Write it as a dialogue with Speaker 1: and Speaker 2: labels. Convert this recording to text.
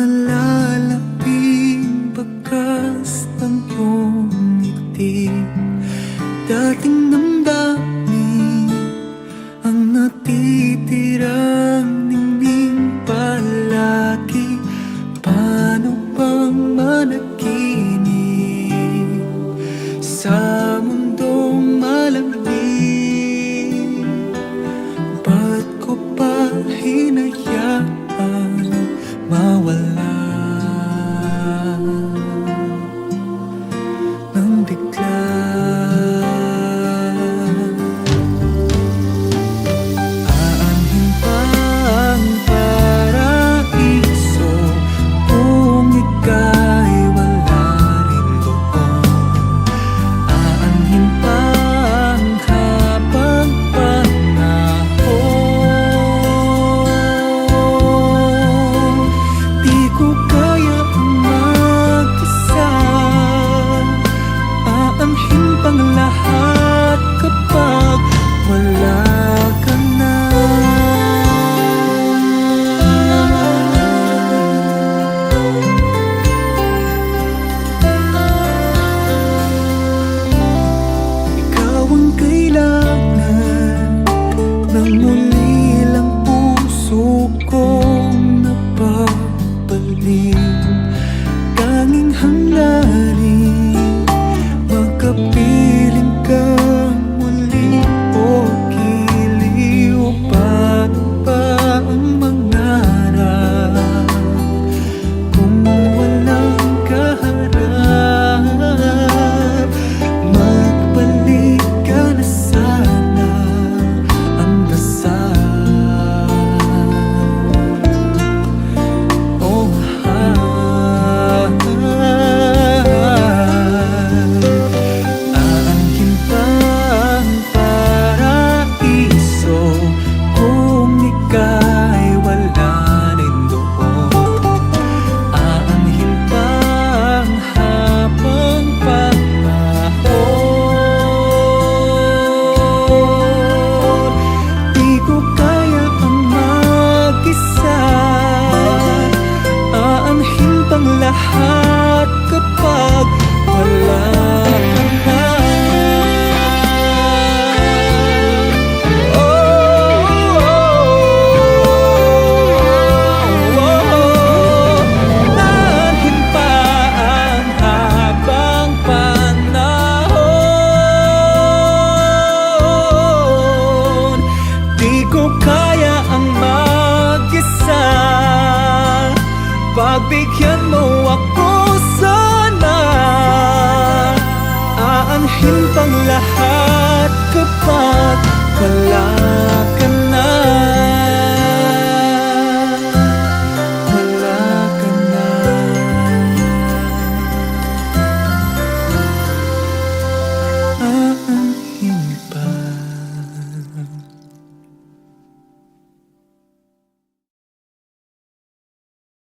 Speaker 1: Nalalaping bakas ng iyong ngiti, dating damdamin ang natitirang ningning palagi. Paano bang managinip sa mundong malamig? Ba't ko pa hinayaan mawala nang bigla? Aanhin pa ang paraiso kung ika'y wala rin doon. Aanhin pa ang habang panahon. Di ko kaya mag-isa, aanhin pang lahat kapag wala ka na. Ikaw ang kailangan ng muli lang puso kong napapaliw. Tanging hangarin makapiling ka muli o giliw. Paano ba ang mangarap kung walang kaharap? Magbalik ka na sana ang dasal. Oh mahal, aanhin pa ang paraiso kung ika'y wala rin doon. Aanhin pa ang habang panahon. Di ko kaya ang mag-isa, aanhin pang lahat kapag wala ka na. Aanhin pa ang habang panahon. Di ko kaya ang mag-isa, pagbigyan mo ako sana. Aanhin pang lahat kapag wala ka na.